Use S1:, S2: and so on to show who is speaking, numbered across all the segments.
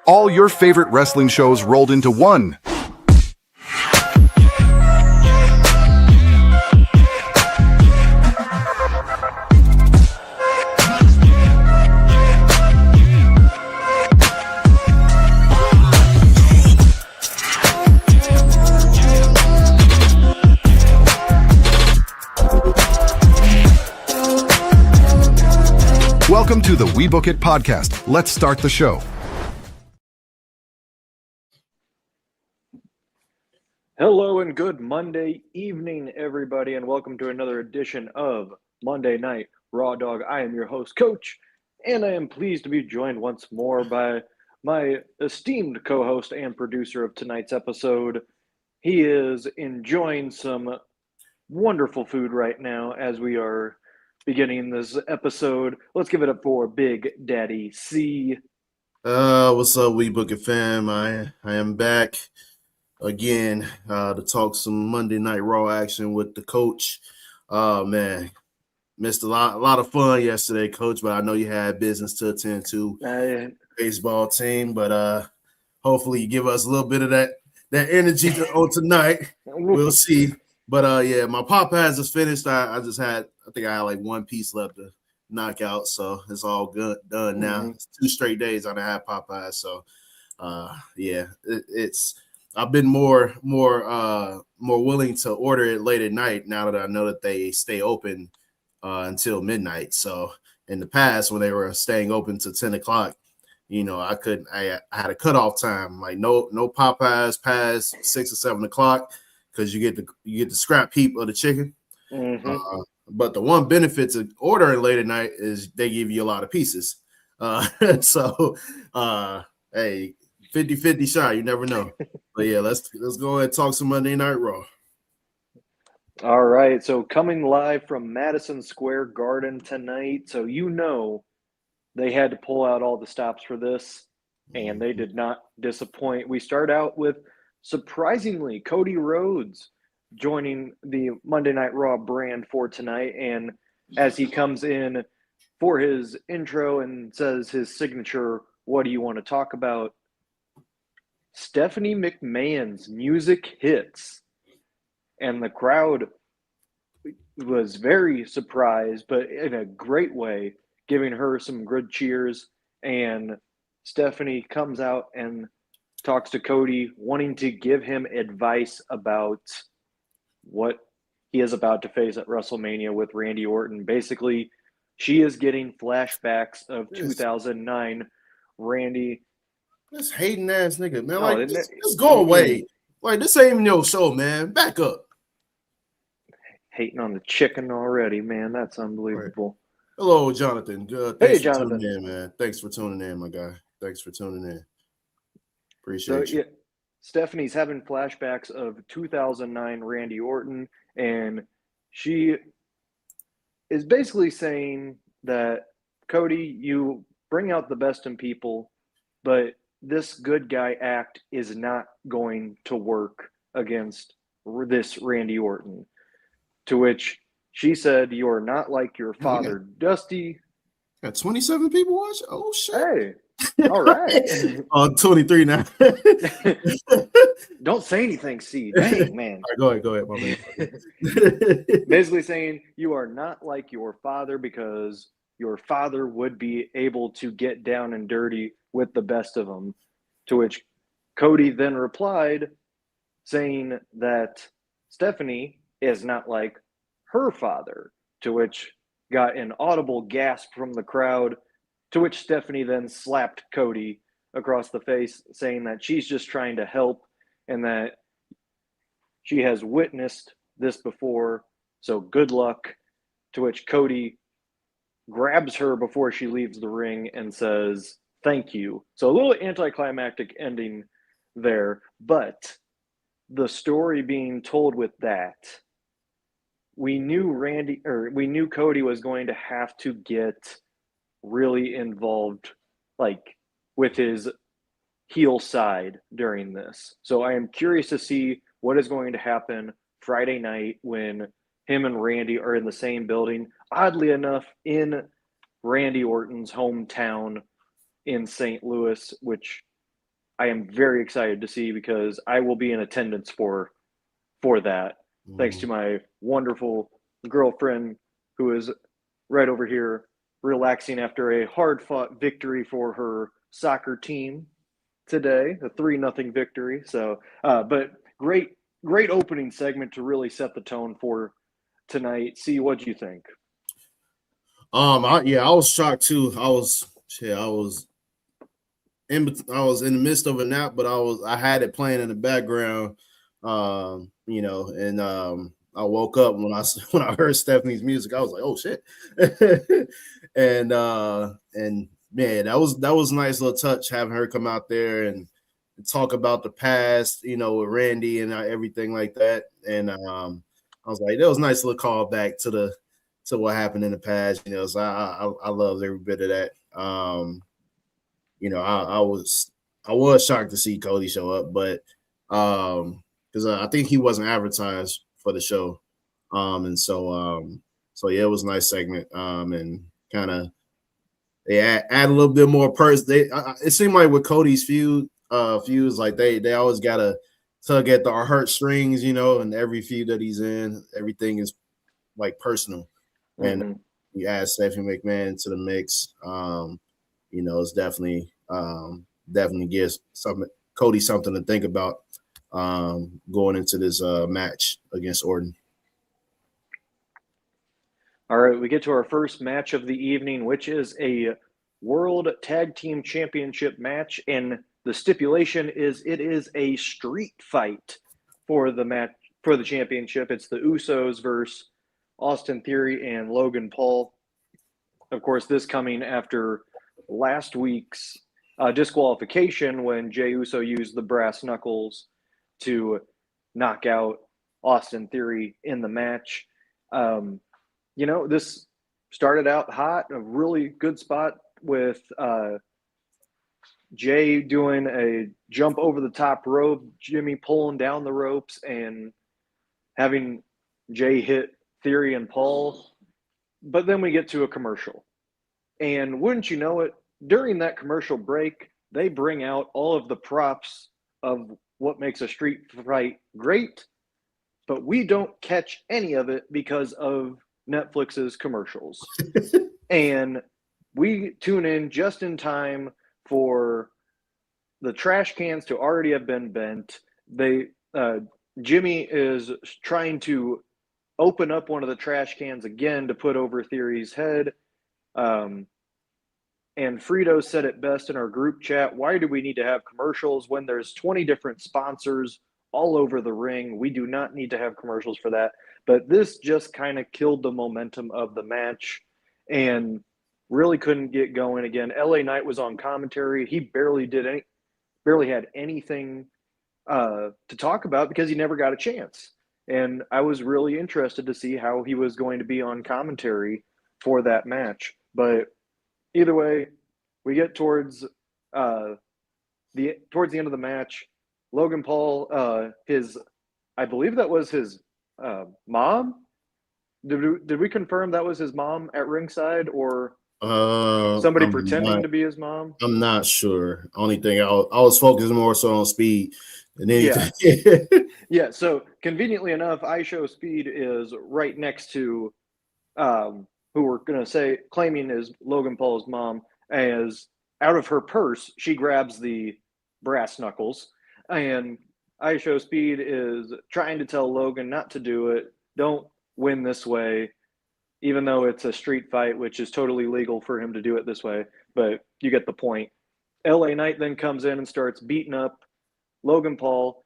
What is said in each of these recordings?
S1: All your favorite wrestling shows rolled into one. Welcome to the We Book It podcast. Let's start the show.
S2: Hello and good Monday evening, everybody, and welcome to another edition of Monday Night Raw Dog. I am your host, Coach, and I am pleased to be joined once more by my esteemed co-host and producer of tonight's episode. He is enjoying some wonderful food right now as we are beginning this episode. Let's give it up for Big Daddy C.
S3: What's up, We Book It fam? I am back again to talk some Monday Night Raw action with the coach. Man, missed a lot of fun yesterday, Coach, but I know you had business to attend to. Baseball team, but hopefully you give us a little bit of that energy on tonight. We'll see. But yeah, my Popeyes is finished. I think I had like one piece left to knock out, so it's all good done now. It's 2 straight days I had Popeyes, so yeah, it's I've been more willing to order it late at night now that I know that they stay open until midnight. So in the past, when they were staying open to 10 o'clock, you know, I had a cutoff time, like no Popeyes past 6 or 7 o'clock, because you get the scrap heap of the chicken.
S2: Mm-hmm.
S3: But the one benefit to ordering late at night is they give you a lot of pieces. So hey, 50-50 shot, you never know. But yeah, let's go ahead and talk some Monday Night Raw.
S2: All right, so coming live from Madison Square Garden tonight. So you know they had to pull out all the stops for this, and they did not disappoint. We start out with, surprisingly, Cody Rhodes joining the Monday Night Raw brand for tonight. And as he comes in for his intro and says his signature, "What do you want to talk about?" Stephanie McMahon's music hits, and the crowd was very surprised, but in a great way, giving her some good cheers. And Stephanie comes out and talks to Cody, wanting to give him advice about what he is about to face at WrestleMania with Randy Orton. Basically, she is getting flashbacks of 2009 Randy.
S3: This hating ass nigga, man. Like, just go away. Like, this ain't even your show, man. Back up.
S2: Hating on the chicken already, man. That's unbelievable.
S3: Right. Hello, Jonathan.
S2: Hey, Jonathan.
S3: Tuning in, man. Thanks for tuning in, my guy. Thanks for tuning in. Appreciate you.
S2: Yeah, Stephanie's having flashbacks of 2009 Randy Orton, and she is basically saying that, Cody, you bring out the best in people, but this good guy act is not going to work against this Randy Orton. To which she said, "You're not like your father, Dusty."
S3: Got 27 people watch? Oh, shit.
S2: Hey, all right.
S3: 23 now.
S2: Don't say anything, C. Dang, man.
S3: All right, go ahead, my man.
S2: Basically saying you are not like your father, because your father would be able to get down and dirty with the best of them. To which Cody then replied saying that Stephanie is not like her father, to which got an audible gasp from the crowd, to which Stephanie then slapped Cody across the face, saying that she's just trying to help and that she has witnessed this before, so good luck. To which Cody grabs her before she leaves the ring and says, "Thank you." So a little anticlimactic ending there, but the story being told with that, we knew Cody was going to have to get really involved, like, with his heel side during this. So I am curious to see what is going to happen Friday night when him and Randy are in the same building. Oddly enough, in Randy Orton's hometown in St. Louis, which I am very excited to see because I will be in attendance for that. Thanks to my wonderful girlfriend who is right over here relaxing after a hard-fought victory for her soccer team today, a 3-0 victory. So, but great opening segment to really set the tone for tonight. See, what do you think?
S3: I was shocked too. I was in the midst of a nap, but I had it playing in the background, and I woke up when I heard Stephanie's music. I was like, oh shit. and man, that was a nice little touch having her come out there and talk about the past, with Randy and everything like that. And I was like, that was a nice little call back to what happened in the past. So I loved every bit of that. I was shocked to see Cody show up, but because I think he wasn't advertised for the show, and so yeah, it was a nice segment, and kind of they add a little bit more it seemed like with Cody's feuds, like they always gotta tug at the heartstrings, and every feud that he's in, everything is like personal, and you add Stephanie McMahon to the mix. It's definitely gives Cody something to think about going into this match against Orton.
S2: All right, we get to our first match of the evening, which is a World Tag Team Championship match, and the stipulation is it is a street fight for the match for the championship. It's the Usos versus Austin Theory and Logan Paul. Of course, this coming after last week's disqualification when Jey Uso used the brass knuckles to knock out Austin Theory in the match. This started out hot, a really good spot with Jey doing a jump over the top rope, Jimmy pulling down the ropes, and having Jey hit Theory and Paul. But then we get to a commercial. And wouldn't you know it, during that commercial break, they bring out all of the props of what makes a street fight great, but we don't catch any of it because of Netflix's commercials. And we tune in just in time for the trash cans to already have been bent. Jimmy is trying to open up one of the trash cans again to put over Theory's head. And Frito said it best in our group chat. Why do we need to have commercials when there's 20 different sponsors all over the ring? We do not need to have commercials for that. But this just kind of killed the momentum of the match and really couldn't get going again. LA Knight was on commentary. He barely had anything to talk about because he never got a chance. And I was really interested to see how he was going to be on commentary for that match. But either way, we get towards the end of the match. Logan Paul, I believe that was his mom. Did we confirm that was his mom at ringside, or somebody pretending to be his mom?
S3: I'm not sure. Only thing I was focusing more so on Speed than anything.
S2: Yeah. So conveniently enough, iShowSpeed is right next to who we're going to say claiming is Logan Paul's mom, as out of her purse, she grabs the brass knuckles, and iShowSpeed is trying to tell Logan not to do it. Don't win this way, even though it's a street fight, which is totally legal for him to do it this way. But you get the point. LA Knight then comes in and starts beating up Logan Paul.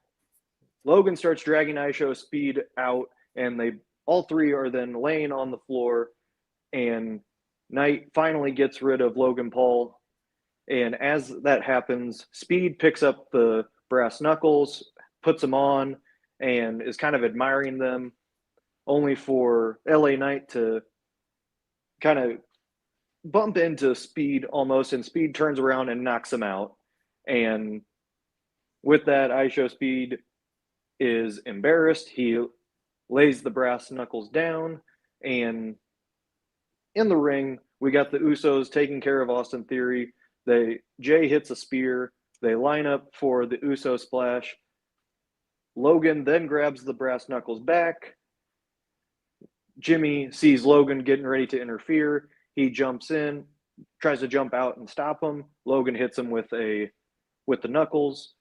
S2: Logan starts dragging iShowSpeed out, and they all three are then laying on the floor. And Knight finally gets rid of Logan Paul. And as that happens, Speed picks up the brass knuckles, puts them on, and is kind of admiring them, only for LA Knight to kind of bump into Speed almost, and Speed turns around and knocks him out. And with that, iShowSpeed is embarrassed. He lays the brass knuckles down, and in the ring, we got the Usos taking care of Austin Theory. Jey hits a spear, They line up for the Uso splash. Logan then grabs the brass knuckles back. Jimmy sees Logan getting ready to interfere. He jumps in, tries to jump out and stop him. Logan hits him with the knuckles.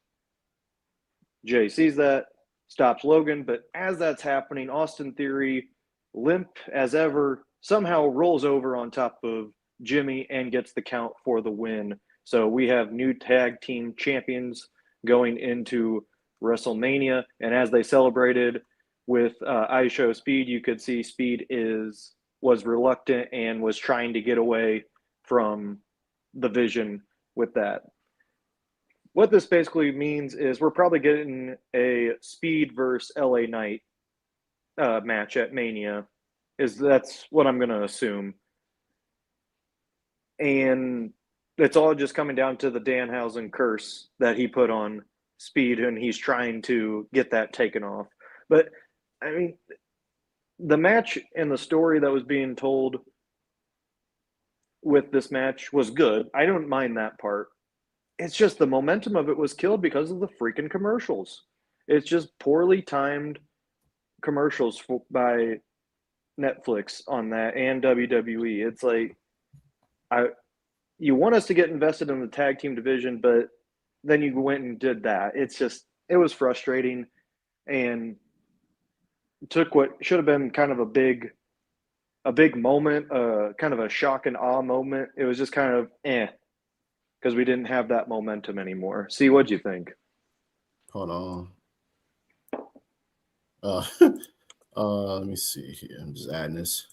S2: Jay sees that, stops Logan, but as that's happening, Austin Theory, limp as ever, somehow rolls over on top of Jimmy and gets the count for the win. So we have new tag team champions going into WrestleMania, and as they celebrated with I Show Speed, you could see Speed was reluctant and was trying to get away from the Vision with that. What this basically means is we're probably getting a Speed versus LA Knight match at Mania. That's what I'm going to assume. And it's all just coming down to the Danhausen curse that he put on Speed, and he's trying to get that taken off. But, I mean, the match and the story that was being told with this match was good. I don't mind that part. It's just the momentum of it was killed because of the freaking commercials. It's just poorly timed commercials by Netflix on that and WWE. It's like, you want us to get invested in the tag team division, but then you went and did that. It was frustrating and took what should have been kind of a big moment, kind of a shock and awe moment. It was just kind of because we didn't have that momentum anymore. See, what'd you think?
S3: Hold on. Let me see here. I'm just adding this.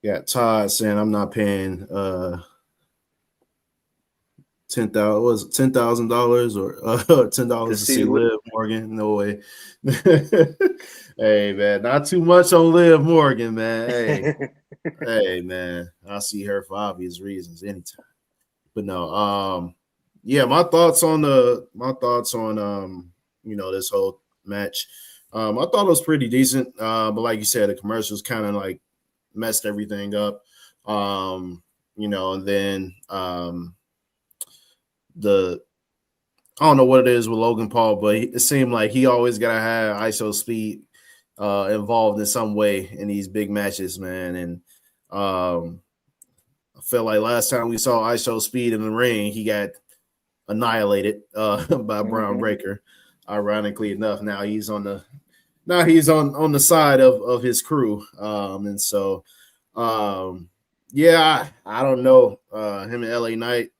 S3: Got Todd saying I'm not paying $10,000 or $10 to see Liv Morgan. No way. Hey man, not too much on Liv Morgan, man. Hey, hey man, I'll see her for obvious reasons anytime. But no, yeah, my thoughts on this whole match. I thought it was pretty decent, but like you said, the commercials kind of like messed everything up. And then I don't know what it is with Logan Paul, but it seemed like he always gotta have ISO Speed involved in some way in these big matches, man. And I felt like last time we saw ISO Speed in the ring, he got annihilated by Braun Breaker. Ironically enough, now he's on the side of his crew, and so yeah, I don't know him and LA Knight.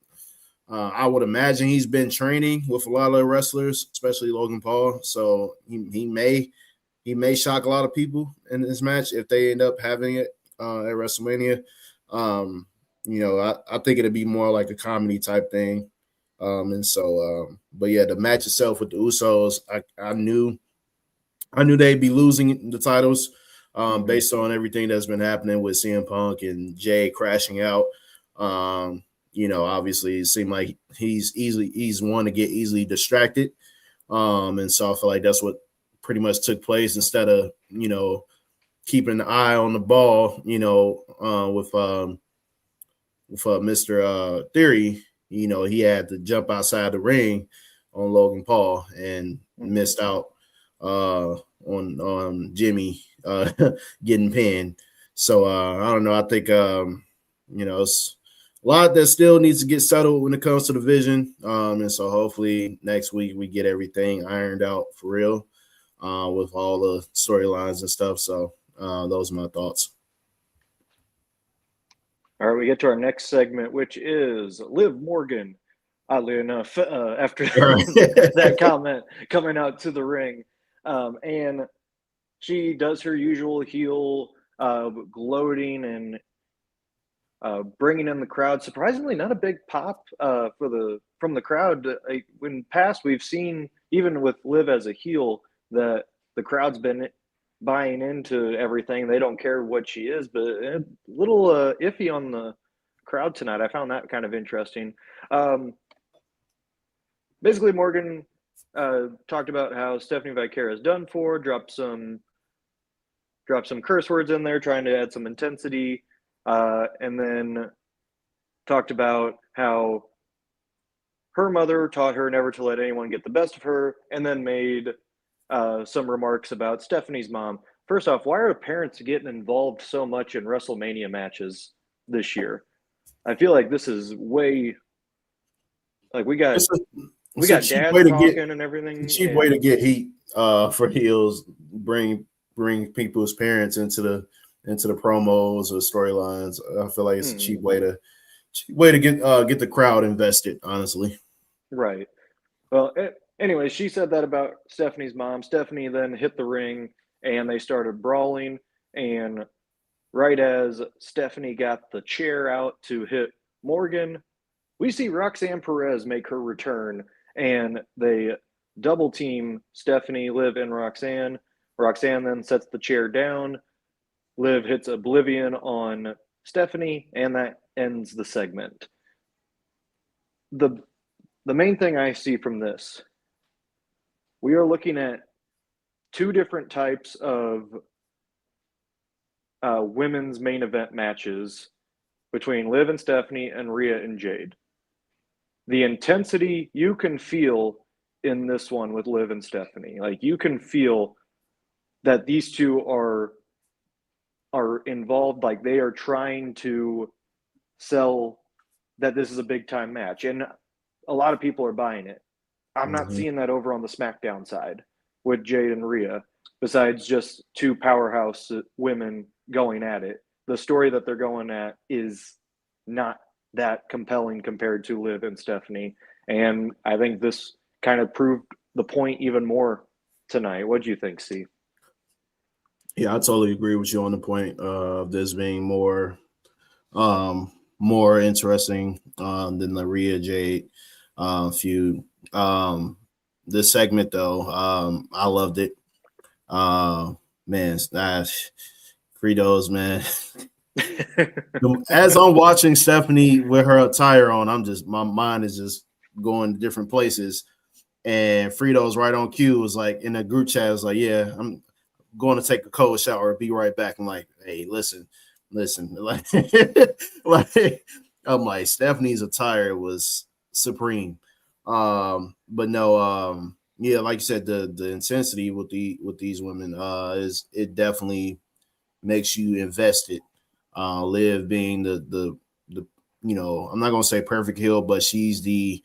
S3: I would imagine he's been training with a lot of wrestlers, especially Logan Paul. So he may shock a lot of people in this match if they end up having it at WrestleMania. I think it'd be more like a comedy type thing. But yeah, the match itself with the Usos, I knew they'd be losing the titles based on everything that's been happening with CM Punk and Jay crashing out. Obviously it seemed like he's one to get easily distracted. And so I feel like that's what pretty much took place instead of, keeping an eye on the ball, with Mr. Theory. He had to jump outside the ring on Logan Paul and missed out on Jimmy getting pinned. So I don't know. I think it's a lot that still needs to get settled when it comes to the vision. And so hopefully next week we get everything ironed out for real with all the storylines and stuff. So those are my thoughts.
S2: All right, we get to our next segment, which is Liv Morgan. Oddly enough, after that comment coming out to the ring, and she does her usual heel gloating and bringing in the crowd. Surprisingly, not a big pop from the crowd. In past, we've seen even with Liv as a heel that the crowd's been buying into everything. They don't care what she is, but a little iffy on the crowd tonight. I found that kind of interesting. Basically, Morgan talked about how Stephanie Vaquer is done for, dropped some curse words in there, trying to add some intensity, and then talked about how her mother taught her never to let anyone get the best of her, and then made some remarks about Stephanie's mom. First off, why are parents getting involved so much in WrestleMania matches this year? I feel like this is way like we got dads talking and everything.
S3: Cheap way to get heat for heels. Bring people's parents into the promos or storylines. I feel like it's a cheap way to get the crowd invested. Honestly,
S2: right. Well, anyway, she said that about Stephanie's mom. Stephanie then hit the ring and they started brawling. And right as Stephanie got the chair out to hit Morgan, we see Roxanne Perez make her return, and they double team Stephanie, Liv, and Roxanne. Roxanne then sets the chair down. Liv hits Oblivion on Stephanie, and that ends the segment. The main thing I see from this, we are looking at two different types of women's main event matches between Liv and Stephanie and Rhea and Jade. The intensity you can feel in this one with Liv and Stephanie. Like, you can feel that these two are involved, like they are trying to sell that this is a big time match, and a lot of people are buying it. I'm not seeing that over on the SmackDown side with Jade and Rhea, besides just two powerhouse women going at it. The story that they're going at is not that compelling compared to Liv and Stephanie, and I think this kind of proved the point even more tonight. What do you think, Steve?
S3: Yeah, I totally agree with you on the point of this being more interesting than the Rhea Jade feud. This segment though, I loved it. Man, Fritos, man. As I'm watching Stephanie with her attire on, my mind is just going to different places. And Fritos right on cue was like in a group chat, was like, yeah, I'm going to take a cold shower, be right back. I'm like, hey, listen. Like, I'm like, Stephanie's attire was supreme. But no, yeah, like you said, the intensity with these women is, it definitely makes you invested. Liv being the I'm not gonna say perfect heel, but she's the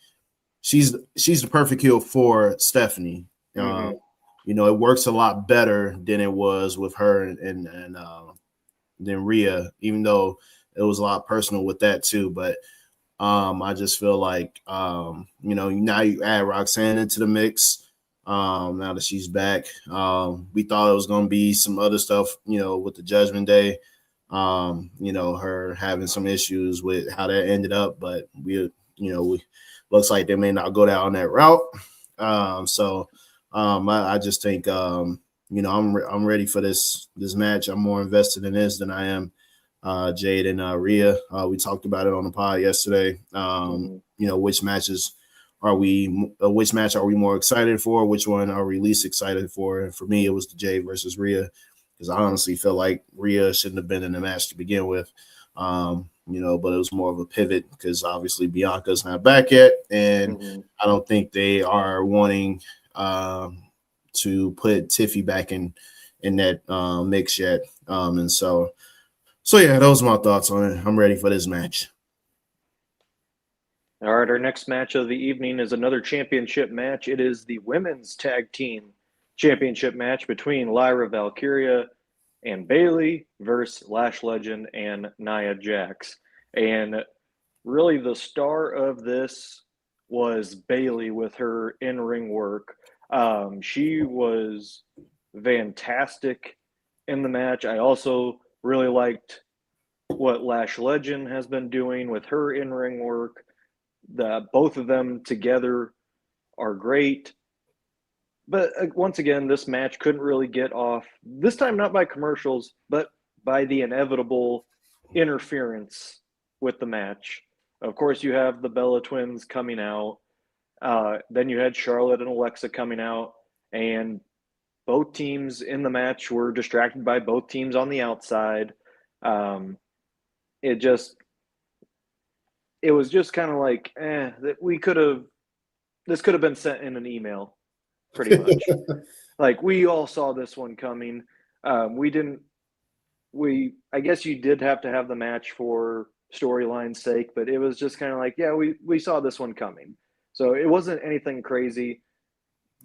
S3: perfect heel for Stephanie. It works a lot better than it was with her and than Rhea, even though it was a lot personal with that too. But I just feel like now you add Roxanne into the mix. Now that she's back, we thought it was going to be some other stuff, with the Judgment Day, her having some issues with how that ended up, but we looks like they may not go down that route. I just think, I'm ready for this match. I'm more invested in this than I am Jade and Rhea. We talked about it on the pod yesterday. Which match are we more excited for? Which one are we least excited for? And for me, it was the Jade versus Rhea, because I honestly feel like Rhea shouldn't have been in the match to begin with. But it was more of a pivot because obviously Bianca's not back yet, and I don't think they are wanting to put Tiffy back in that mix yet. So yeah, those are my thoughts on it. I'm ready for this match.
S2: All right, our next match of the evening is another championship match. It is the women's tag team championship match between Lyra Valkyria and Bayley versus Lash Legend and Nia Jax. And really the star of this was Bayley with her in-ring work. She was fantastic in the match. I also really liked what Lash Legend has been doing with her in-ring work. Both of them together are great. But once again, this match couldn't really get off, this time not by commercials, but by the inevitable interference with the match. Of course, you have the Bella Twins coming out. Then you had Charlotte and Alexa coming out, and both teams in the match were distracted by both teams on the outside. It was just kind of like, that we could have this could have been sent in an email, pretty much. Like, we all saw this one coming. I guess you did have to have the match for storyline's sake, but it was just kind of like, yeah, we saw this one coming. So it wasn't anything crazy,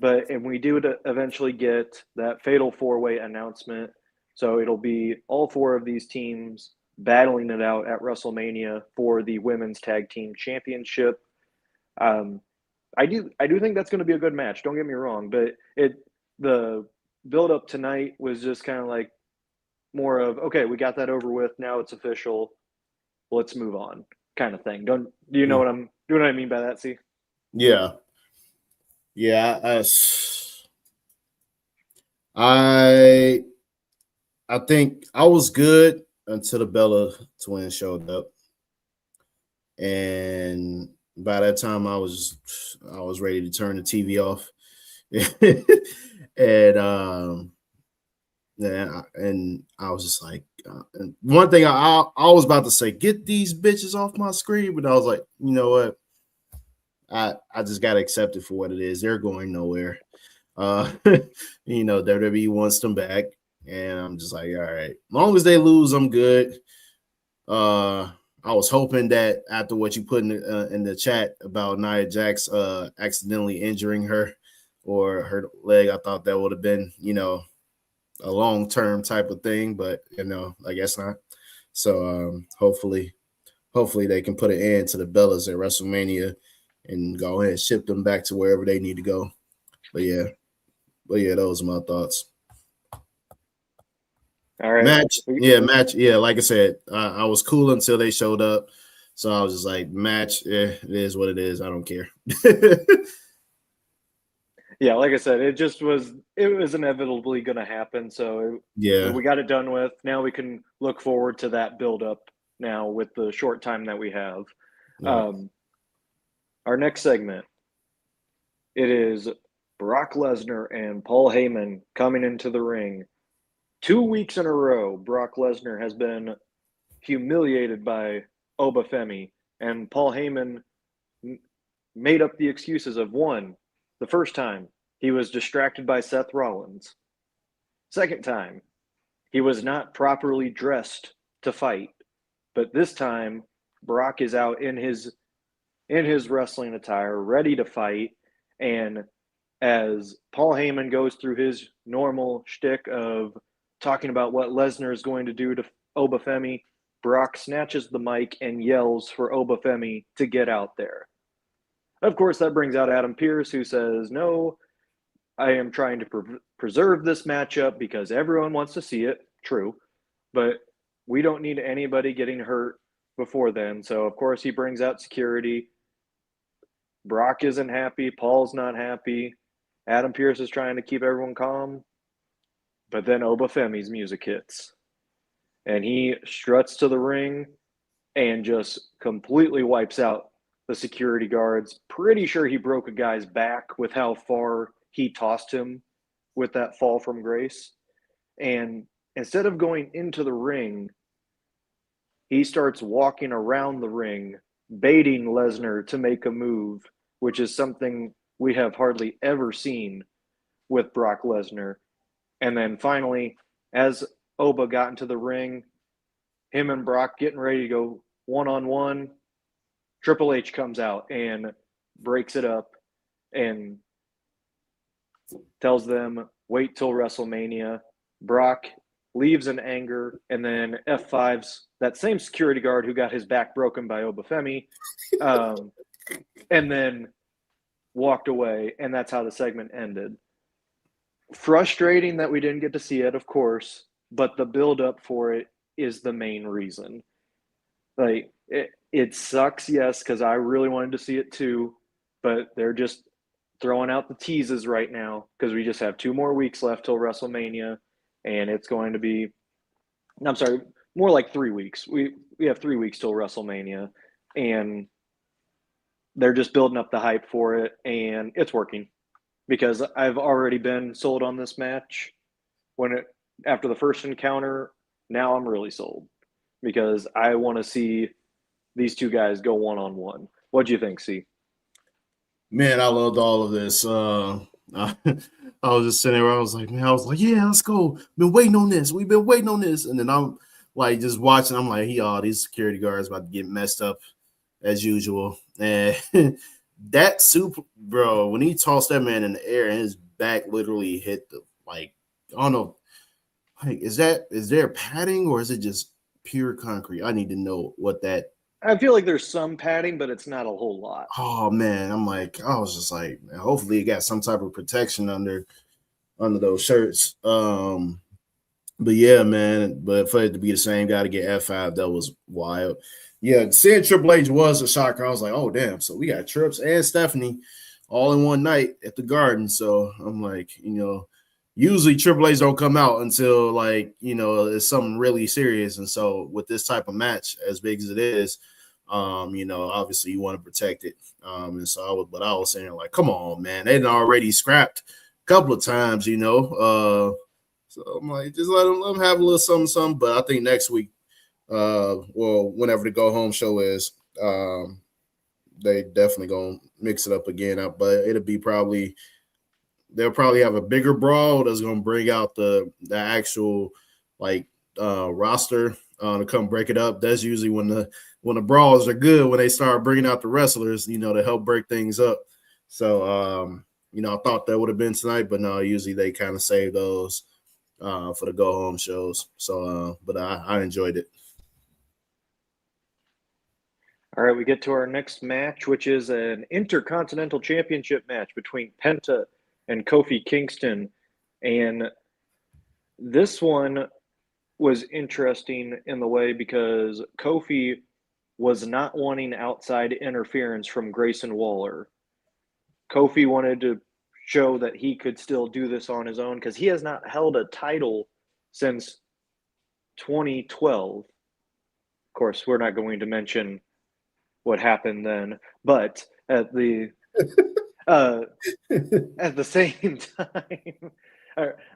S2: and we do eventually get that fatal 4-way announcement. So it'll be all 4 of these teams battling it out at WrestleMania for the Women's Tag Team Championship. I do think that's going to be a good match. Don't get me wrong, but the build up tonight was just kind of like more of, okay, we got that over with. Now it's official. Let's move on, kind of thing. Do you know what I mean by that? See?
S3: Yeah. I think I was good until the Bella twins showed up, and by that time I was ready to turn the TV off. And I was just like, and one thing I was about to say, get these bitches off my screen, but I was like, you know what? I just got to accept it for what it is. They're going nowhere. WWE wants them back, and I'm just like, all right. As long as they lose, I'm good. I was hoping that after what you put in the chat about Nia Jax accidentally injuring her or her leg, I thought that would have been, a long-term type of thing, but I guess not. So hopefully they can put an end to the Bellas at WrestleMania and go ahead and ship them back to wherever they need to go. But yeah, those are my thoughts.
S2: All right.
S3: Match. Yeah, like I said, I was cool until they showed up. So I was just like, match, it is what it is. I don't care.
S2: Yeah, like I said, it was inevitably going to happen. So we got it done with. Now we can look forward to that build up now with the short time that we have. Yeah. Our next segment, it is Brock Lesnar and Paul Heyman coming into the ring. 2 weeks in a row, Brock Lesnar has been humiliated by Oba Femi, and Paul Heyman made up the excuses of, one, the first time, he was distracted by Seth Rollins. Second time, he was not properly dressed to fight. But this time, Brock is out in his wrestling attire, ready to fight. And as Paul Heyman goes through his normal shtick of talking about what Lesnar is going to do to Oba Femi, Brock snatches the mic and yells for Oba Femi to get out there. Of course, that brings out Adam Pearce, who says, no, I am trying to preserve this matchup because everyone wants to see it. True. But we don't need anybody getting hurt before then. So, of course, he brings out security. Brock isn't happy. Paul's not happy. Adam Pearce is trying to keep everyone calm. But then Oba Femi's music hits. And he struts to the ring and just completely wipes out the security guards. Pretty sure he broke a guy's back with how far he tossed him with that fall from grace. And instead of going into the ring, he starts walking around the ring, baiting Lesnar to make a move, which is something we have hardly ever seen with Brock Lesnar. And then finally, as Oba got into the ring, him and Brock getting ready to go one-on-one, Triple H comes out and breaks it up and tells them, wait till WrestleMania. Brock leaves in anger, and then F5's that same security guard who got his back broken by Oba Femi, and then walked away, and that's how the segment ended. Frustrating that we didn't get to see it, of course, but the build-up for it is the main reason. Like, it sucks, yes, because I really wanted to see it too, but they're just throwing out the teases right now because we just have 2 more weeks left till WrestleMania, and it's going to be, I'm sorry, more like 3 weeks. We have 3 weeks till WrestleMania, and they're just building up the hype for it, and it's working because I've already been sold on this match. After the first encounter, now I'm really sold because I want to see these 2 guys go one-on-one. What do you think, C?
S3: Man, I loved all of this. I was just sitting there. I was like, yeah, let's go. Been waiting on this. We've been waiting on this. And then I'm like, just watching. I'm like, these security guards about to get messed up as usual. And that super, bro, when he tossed that man in the air and his back literally hit the, like, I don't know, like, is there padding or is it just pure concrete? I need to know what that.
S2: I feel like there's some padding, but it's not a whole lot.
S3: Oh man, I was just like, man, hopefully it got some type of protection under those shirts. But yeah, man, but for it to be the same guy to get F5, that was wild. Yeah, seeing Triple H was a shocker. I was like, oh damn, so we got Trips and Stephanie all in one night at the Garden. So I'm like, usually Triple H don't come out until like, it's something really serious. And so with this type of match, as big as it is, obviously you want to protect it. And so I was saying like, come on, man, they'd already scrapped a couple of times, so I'm like, just let them have a little something. But I think next week, whenever the go home show is, they definitely gonna mix it up again. But it'll be they'll probably have a bigger brawl that's gonna bring out the actual roster to come break it up. That's usually when the brawls are good, when they start bringing out the wrestlers, to help break things up. So I thought that would have been tonight, but no, usually they kind of save those for the go home shows. So but I enjoyed it.
S2: All right, we get to our next match, which is an Intercontinental Championship match between Penta and Kofi Kingston. And this one was interesting in the way because Kofi was not wanting outside interference from Grayson Waller. Kofi wanted to show that he could still do this on his own because he has not held a title since 2012. Of course, we're not going to mention what happened then, but at the same time,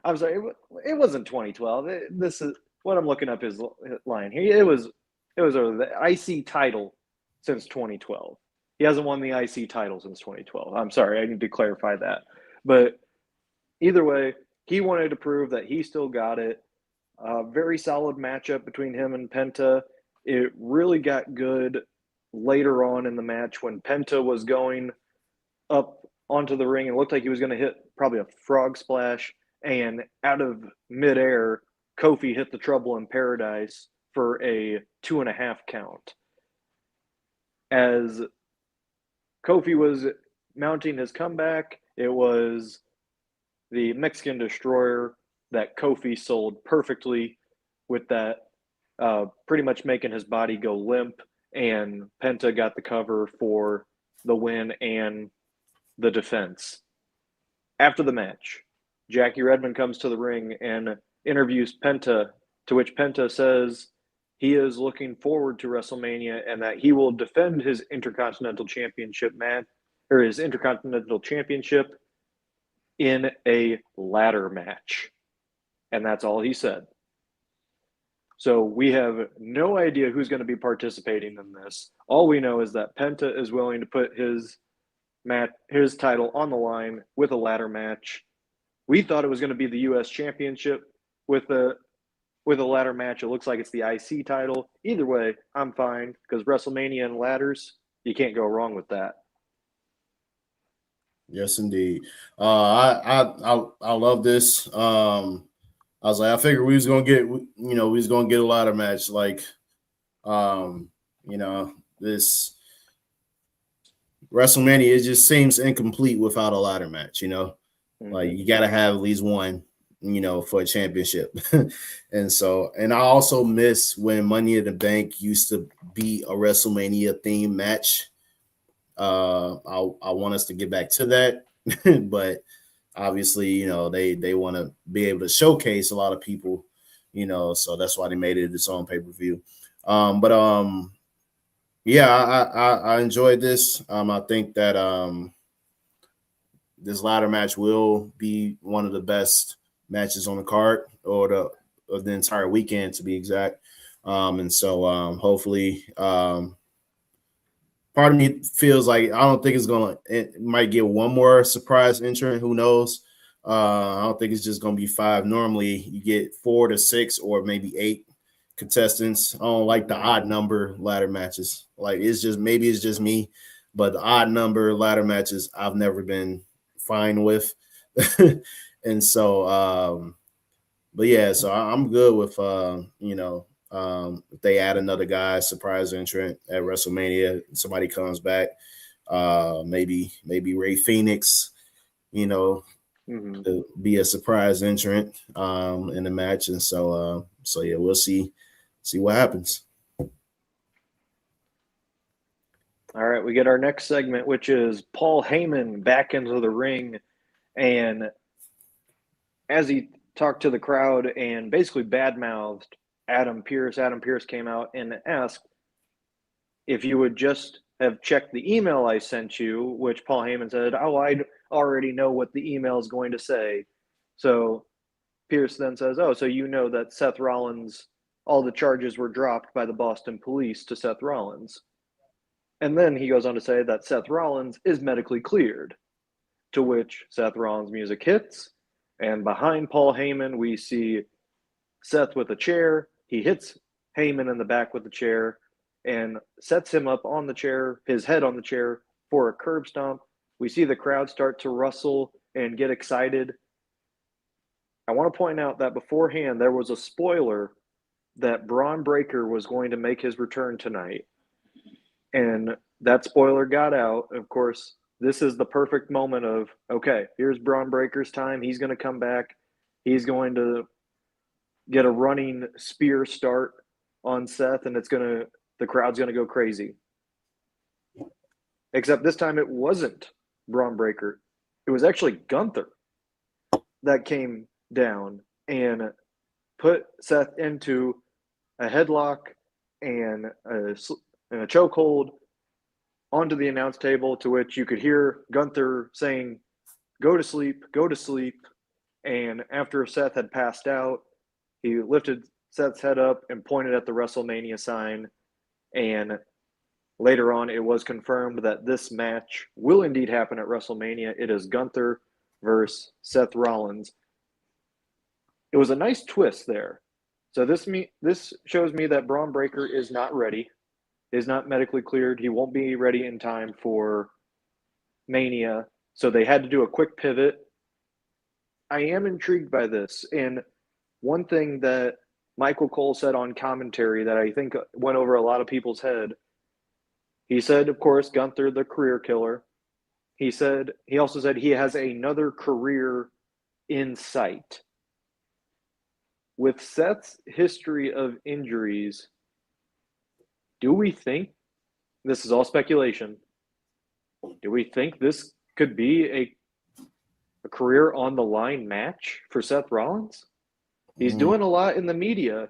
S2: I'm sorry, it wasn't 2012. This is what I'm looking up his line here. It was the IC title since 2012. He hasn't won the IC title since 2012. I'm sorry, I need to clarify that. But either way, he wanted to prove that he still got it. Very solid matchup between him and Penta. It really got good later on in the match when Penta was going up onto the ring and looked like he was going to hit probably a frog splash, and out of midair, Kofi hit the Trouble in Paradise for a 2.5 count. As Kofi was mounting his comeback, it was the Mexican Destroyer that Kofi sold perfectly with that, pretty much making his body go limp, and Penta got the cover for the win and the defense. After the match, Jackie Redmond comes to the ring and interviews Penta, to which Penta says he is looking forward to WrestleMania and that he will defend his Intercontinental Championship match, or his Intercontinental Championship, in a ladder match. And that's all he said. So we have no idea who's going to be participating in this. All we know is that Penta is willing to put his title on the line with a ladder match. We thought it was going to be the U.S. Championship with a ladder match. It looks like it's the IC title. Either way, I'm fine because WrestleMania and ladders, you can't go wrong with that.
S3: Yes, indeed. I love this. I was like, I figured we was gonna get a ladder match. Like, this WrestleMania, it just seems incomplete without a ladder match. Like you got to have at least one, for a championship. And I also miss when Money in the Bank used to be a WrestleMania themed match. I want us to get back to that, but obviously, they want to be able to showcase a lot of people, so that's why they made it its own pay-per-view. Yeah, I enjoyed this. I think that this ladder match will be one of the best matches on the card, or the entire weekend, to be exact. And so hopefully part of me feels like I don't think it might get one more surprise entrant. Who knows? I don't think it's just gonna be 5. Normally you get 4 to 6 or maybe 8 contestants. I don't like the odd number ladder matches. Like it's just me, but the odd number ladder matches I've never been fine with. And so but yeah, so I'm good with if they add another guy, surprise entrant at WrestleMania, somebody comes back, maybe Ray Phoenix, to be a surprise entrant in the match. And so yeah, we'll see what happens.
S2: All right, we get our next segment, which is Paul Heyman back into the ring. And as he talked to the crowd and basically badmouthed Adam Pearce came out and asked if you would just have checked the email I sent you, which Paul Heyman said, "Oh, I already know what the email is going to say." So Pearce then says, "Oh, so you know that Seth Rollins, all the charges were dropped by the Boston police to Seth Rollins." And then he goes on to say that Seth Rollins is medically cleared, to which Seth Rollins' music hits. And behind Paul Heyman, we see Seth with a chair. He hits Heyman in the back with the chair and sets him up on the chair, his head on the chair, for a curb stomp. We see the crowd start to rustle and get excited. I want to point out that beforehand, there was a spoiler that Braun Breaker was going to make his return tonight. And that spoiler got out. Of course, this is the perfect moment of, okay, here's Braun Breaker's time. He's going to come back. He's going to get a running spear start on Seth, and the crowd's going to go crazy. Except this time it wasn't Braun Breaker. It was actually Gunther that came down and put Seth into a headlock and a chokehold onto the announce table, to which you could hear Gunther saying, "Go to sleep, go to sleep." And after Seth had passed out, he lifted Seth's head up and pointed at the WrestleMania sign. And later on, it was confirmed that this match will indeed happen at WrestleMania. It is Gunther versus Seth Rollins. It was a nice twist there. So this shows me that Braun Breaker is not ready, is not medically cleared. He won't be ready in time for Mania. So they had to do a quick pivot. I am intrigued by this. And one thing that Michael Cole said on commentary that I think went over a lot of people's head, he said, of course, Gunther, the career killer. He also said he has another career in sight. With Seth's history of injuries, do we think, this is all speculation, do we think this could be a career on the line match for Seth Rollins? He's doing a lot in the media,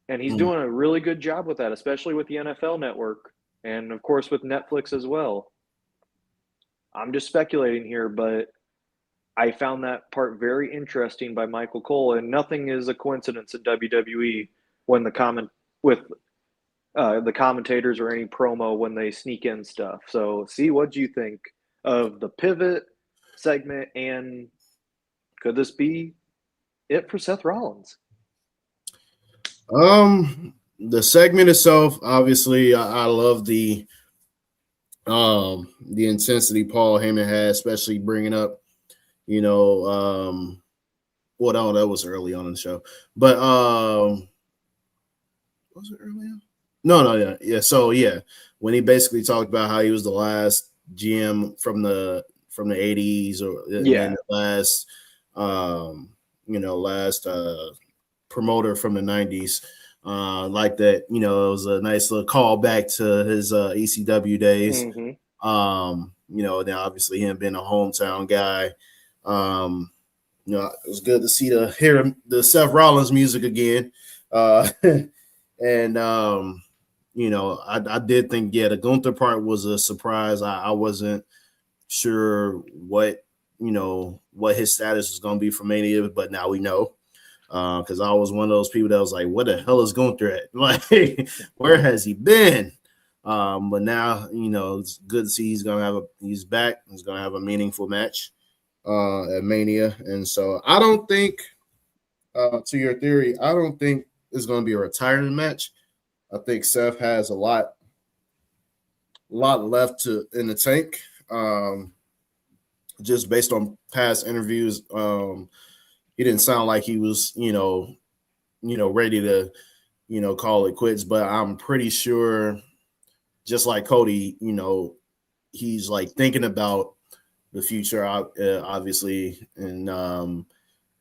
S2: and he's doing a really good job with that, especially with the NFL Network and, of course, with Netflix as well. I'm just speculating here, but I found that part very interesting by Michael Cole, and nothing is a coincidence at WWE when the commentators or any promo when they sneak in stuff. So, what do you think of the pivot segment, and could this be it for Seth Rollins?
S3: The segment itself, obviously, I love the intensity Paul Heyman had, especially bringing up, that was early on in the show, but was it early on? No, yeah. So yeah, when he basically talked about how he was the last GM from the 80s, or and the last last promoter from the 90s, like that, it was a nice little callback to his ECW days. Then obviously him being a hometown guy, it was good to hear the Seth Rollins music again. And I did think, the Gunther part was a surprise. I wasn't sure what his status was going to be for Mania, but now we know, because I was one of those people that was like, what the hell is Gunther at? Like, where has he been? But now, it's good to see he's back. He's gonna have a meaningful match at Mania, and so I don't think, to your theory, I don't think it's gonna be a retirement match. I think Seth has a lot left in the tank. Just based on past interviews, he didn't sound like he was, ready to, call it quits. But I'm pretty sure, just like Cody, he's like thinking about the future, obviously, and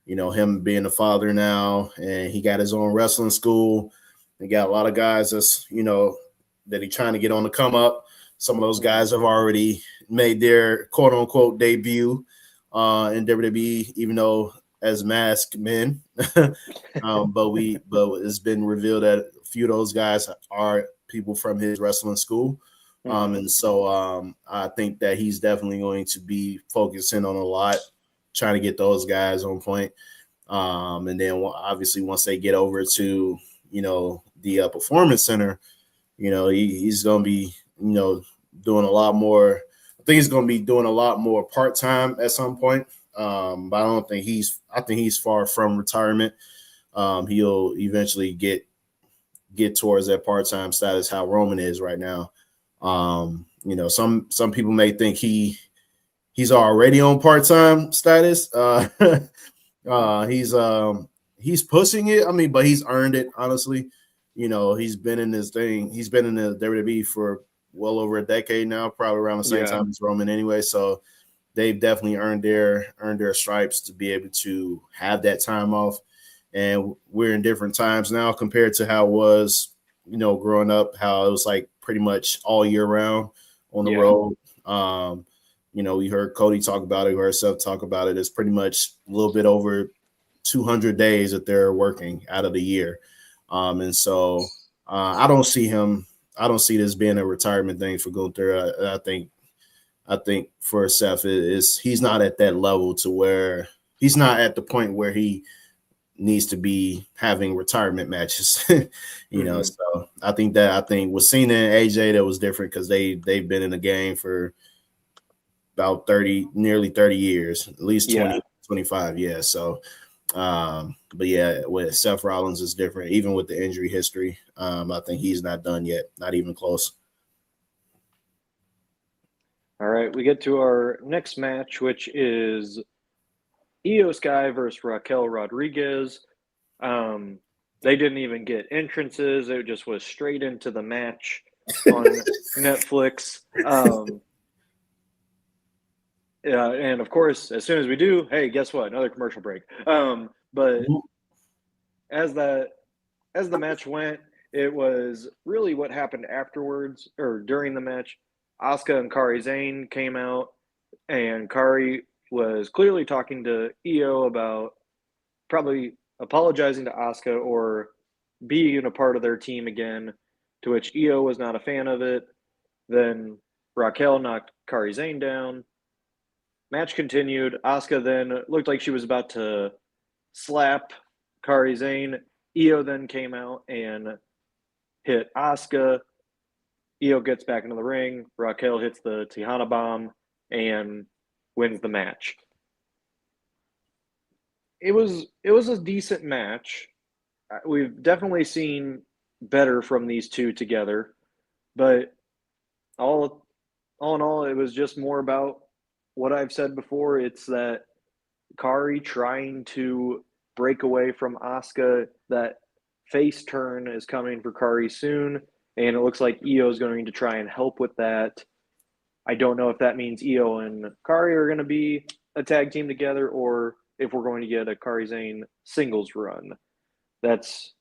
S3: him being a father now, and he got his own wrestling school. He got a lot of guys that's that he's trying to get on the come up. Some of those guys have already made their quote unquote debut in WWE, even though as masked men. but it's been revealed that a few of those guys are people from his wrestling school. And so I think that he's definitely going to be focusing on a lot, trying to get those guys on point. And then obviously once they get over to, the Performance Center, he's going to be, doing a lot more. I think he's going to be doing a lot more part-time at some point. But I think he's far from retirement. He'll eventually get towards that part-time status, how Roman is right now. Some people may think he's already on part-time status. He's pushing it. I mean, but he's earned it, honestly. He's been in this thing. He's been in the WWE for well over a decade now, probably around the same time as Roman anyway. So they've definitely earned their stripes to be able to have that time off. And we're in different times now compared to how it was, growing up, how it was like pretty much all year round on the road. We heard Cody talk about it, we heard Seth talk about it. It's pretty much a little bit over 200 days that they're working out of the year. And so I don't see this being a retirement thing for Gunther. I think for Seth he's not at that level to where he's not at the point where he needs to be having retirement matches. So I think with Cena and AJ, that was different because they've been in the game for about nearly 30 years, at least 20, 25. Yeah. So, but yeah, with Seth Rollins is different, even with the injury history. I think he's not done yet, not even close.
S2: All right, we get to our next match, which is Io Sky versus Raquel Rodriguez. They didn't even get entrances. It just was straight into the match on Netflix. And of course, as soon as we do, hey, guess what? Another commercial break. But as the match went, it was really what happened afterwards or during the match. Asuka and Kairi Sane came out, and Kairi was clearly talking to Io about probably apologizing to Asuka or being a part of their team again, to which Io was not a fan of it. Then Raquel knocked Kairi Sane down. Match continued. Asuka then looked like she was about to slap Kairi Sane. Io then came out and hit Asuka. Io gets back into the ring. Raquel hits the Tejana bomb and wins the match. It was a decent match. We've definitely seen better from these two together, but all in all, it was just more about what I've said before. It's that Kairi trying to break away from Asuka. That face turn is coming for Kairi soon, and it looks like Io is going to try and help with that. I don't know if that means Io and Kairi are going to be a tag team together, or if we're going to get a Kairi Sane singles run. That's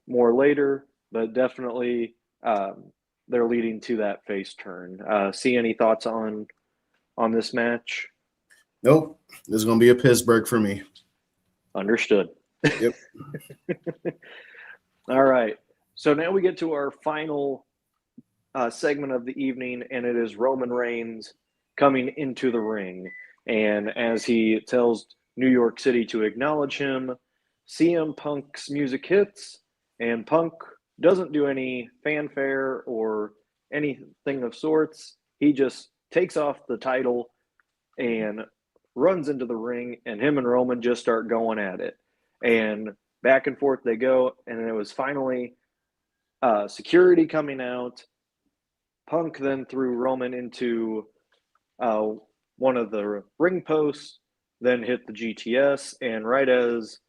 S2: more later, but definitely they're leading to that face turn. See any thoughts on this match?
S3: Nope. This is going to be a Pittsburgh for me.
S2: Understood.
S3: Yep.
S2: All right. So now we get to our final segment of the evening, and it is Roman Reigns coming into the ring. And as he tells New York City to acknowledge him, CM Punk's music hits, and Punk doesn't do any fanfare or anything of sorts. He just takes off the title and runs into the ring, and him and Roman just start going at it. And back and forth they go, and it was finally security coming out. Punk then threw Roman into one of the ring posts, then hit the GTS, and right as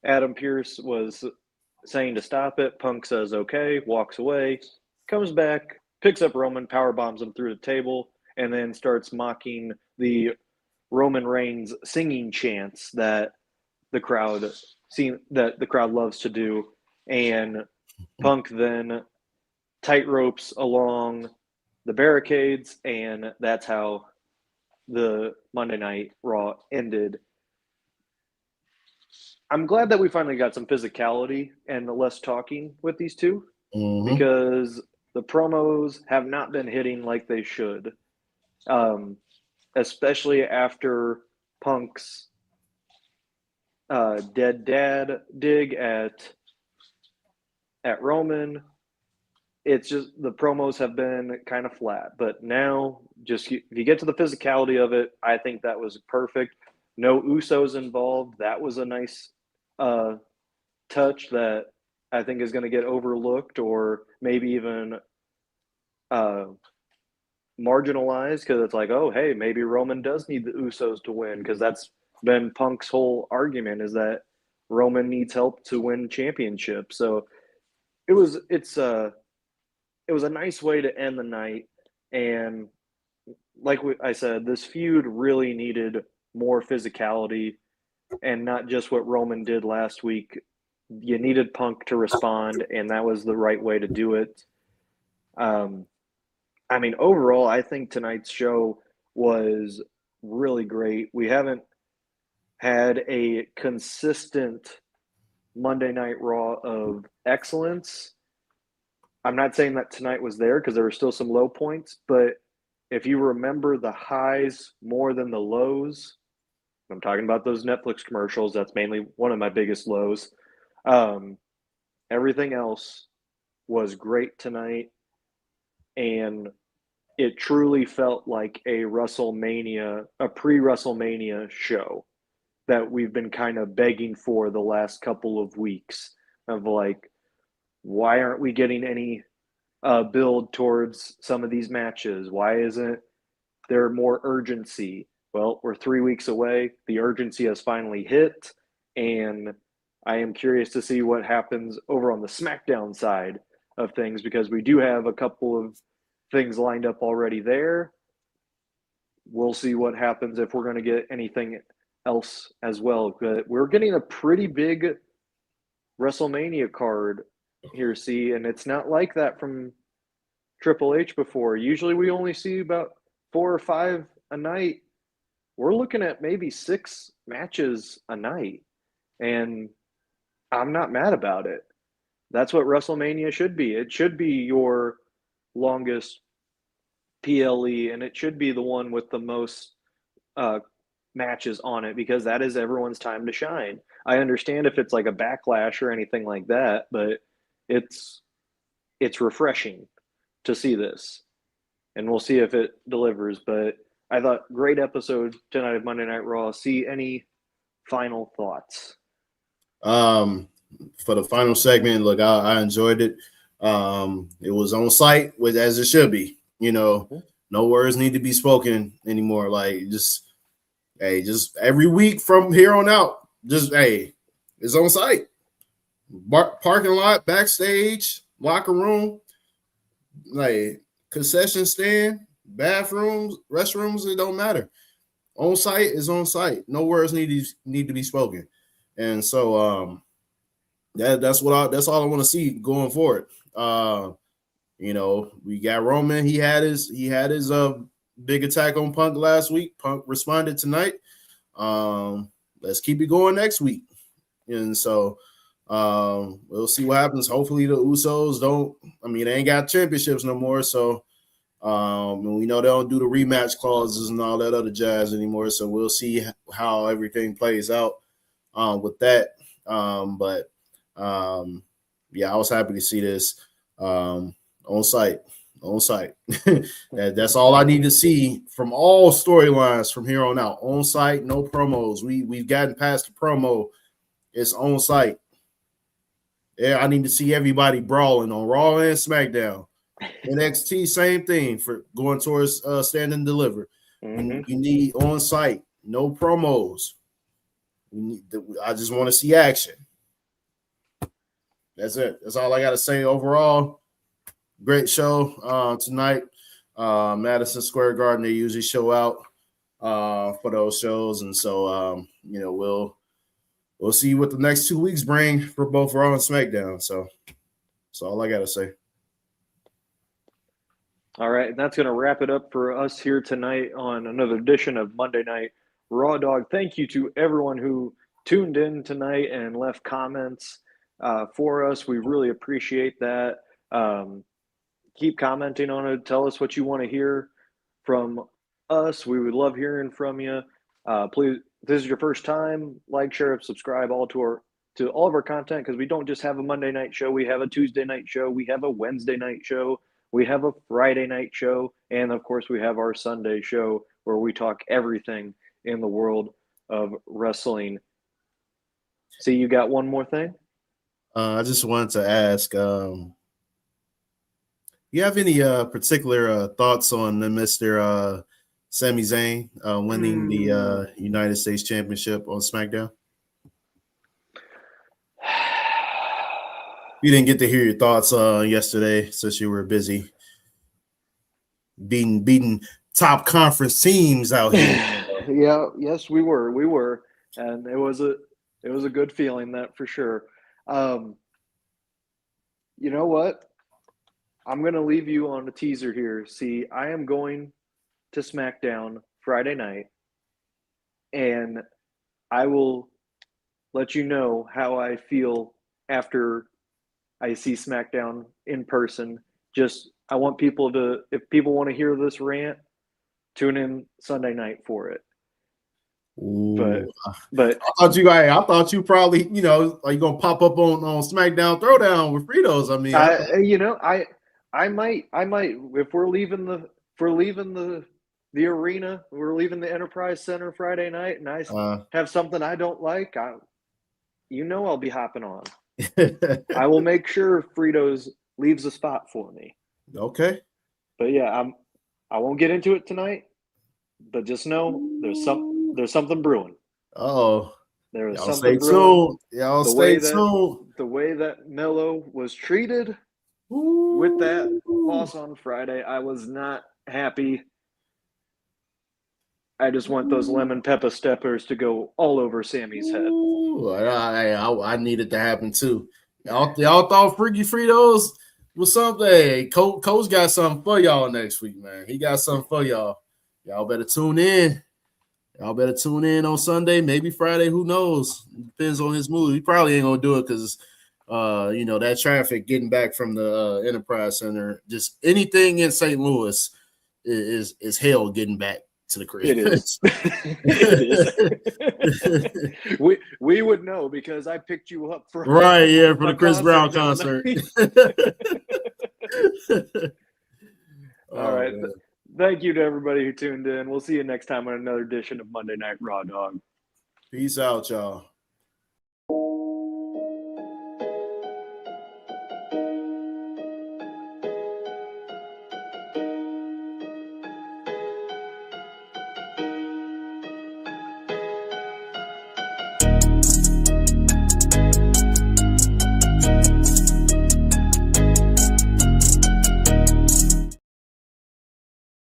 S2: Adam Pearce was saying to stop it, Punk says, okay, walks away, comes back, picks up Roman, power bombs him through the table, and then starts mocking the Roman Reigns singing chants that the crowd loves to do. And Punk then tightropes along the barricades, and that's how the Monday Night Raw ended. I'm glad that we finally got some physicality and less talking with these two, because the promos have not been hitting like they should, especially after Punk's dead dad dig at Roman. It's just the promos have been kind of flat, but now just if you get to the physicality of it, I think that was perfect. No Usos involved. That was a nice touch that I think is going to get overlooked or maybe even marginalized, because it's like, oh, hey, maybe Roman does need the Usos to win, because that's been Punk's whole argument, is that Roman needs help to win championships. So it was a nice way to end the night. And like I said, this feud really needed more physicality and not just what Roman did last week. You needed Punk to respond, and that was the right way to do it. I mean, overall, I think tonight's show was really great. We haven't had a consistent Monday Night Raw of excellence. I'm not saying that tonight was there, because there were still some low points, but if you remember the highs more than the lows, I'm talking about those Netflix commercials. That's mainly one of my biggest lows. Everything else was great tonight, and it truly felt like a pre-WrestleMania show that we've been kind of begging for the last couple of weeks, of like, why aren't we getting any build towards some of these matches? Why isn't there more urgency? Well, we're 3 weeks away. The urgency has finally hit, and I am curious to see what happens over on the SmackDown side of things, because we do have a couple of things lined up already there. We'll see what happens if we're going to get anything else as well. But we're getting a pretty big WrestleMania card here, and it's not like that from Triple H before. Usually we only see about 4 or 5 a night. We're looking at maybe 6 matches a night, and I'm not mad about it. That's what WrestleMania should be. It should be your longest PLE, and it should be the one with the most matches on it, because that is everyone's time to shine. I understand if it's like a Backlash or anything like that, but it's refreshing to see this, and we'll see if it delivers. But I thought great episode tonight of Monday Night Raw. See, any final thoughts?
S3: For the final segment, look, I enjoyed it. It was on site, as it should be. You know, no words need to be spoken anymore. Like, just every week from here on out, it's on site. Parking lot, backstage, locker room, like concession stand, bathrooms, restrooms, it don't matter. On site is on site. No words need to be spoken. And so that's all I want to see going forward. You know, we got Roman. He had his big attack on Punk last week. Punk responded tonight. Let's keep it going next week. And so we'll see what happens. Hopefully the Usos they ain't got championships no more. So we know they don't do the rematch clauses and all that other jazz anymore. So we'll see how everything plays out with that. Yeah, I was happy to see this on site. On site. That's all I need to see from all storylines from here on out. On site, no promos. We've gotten past the promo. It's on site. Yeah, I need to see everybody brawling on Raw and SmackDown. NXT, same thing for going towards Stand and Deliver. You need on site, no promos. I just want to see action. That's it. That's all I got to say overall. Great show tonight. Madison Square Garden, they usually show out for those shows. And so, we'll see what the next 2 weeks bring for both Raw and SmackDown. So that's all I got to say.
S2: All right, and that's going to wrap it up for us here tonight on another edition of Monday Night Raw Dog. Thank you to everyone who tuned in tonight and left comments for us. We really appreciate that. Keep commenting on it. Tell us what you want to hear from us. We would love hearing from you. Please, if this is your first time, like, share, subscribe all to all of our content, because we don't just have a Monday night show. We have a Tuesday night show. We have a Wednesday night show. We have a Friday night show. And, of course, we have our Sunday show where we talk everything in the world of wrestling. See, you got one more thing?
S3: I just wanted to ask, you have any particular thoughts on Mr. Sami Zayn winning the United States Championship on SmackDown? You didn't get to hear your thoughts yesterday since you were busy beating top conference teams out here.
S2: Yes, we were, and it was a good feeling, that for sure. You know what? I'm going to leave you on a teaser here. See, I am going to SmackDown Friday night, and I will let you know how I feel after I see SmackDown in person. I want people to, if people want to hear this rant, tune in Sunday night for it.
S3: Ooh.
S2: But
S3: I thought you probably, are you gonna pop up on SmackDown Throwdown with Fritos? I mean,
S2: I might if we're leaving the arena, we're leaving the Enterprise Center Friday night, and I have something I don't like, I'll be hopping on. I will make sure Fritos leaves a spot for me.
S3: Okay.
S2: But yeah, I won't get into it tonight, but just know there's something brewing.
S3: Oh,
S2: there is
S3: y'all
S2: something
S3: stay
S2: brewing.
S3: tuned. Y'all stay tuned.
S2: The way that Melo was treated with that loss on Friday, I was not happy. I just want those lemon pepper steppers to go all over Sammy's head.
S3: I need it to happen too. Y'all thought Freaky Fritos was something? Hey, Coach got something for y'all next week, man. He got something for y'all. Y'all better tune in. Y'all better tune in on Sunday, maybe Friday. Who knows? Depends on his mood. He probably ain't gonna do it because, that traffic getting back from the Enterprise Center, just anything in St. Louis is hell getting back to the crib.
S2: It is. we would know because I picked you up for
S3: for the Chris Brown concert.
S2: All right. Man. Thank you to everybody who tuned in. We'll see you next time on another edition of Monday Night Raw Dog.
S3: Peace out, y'all.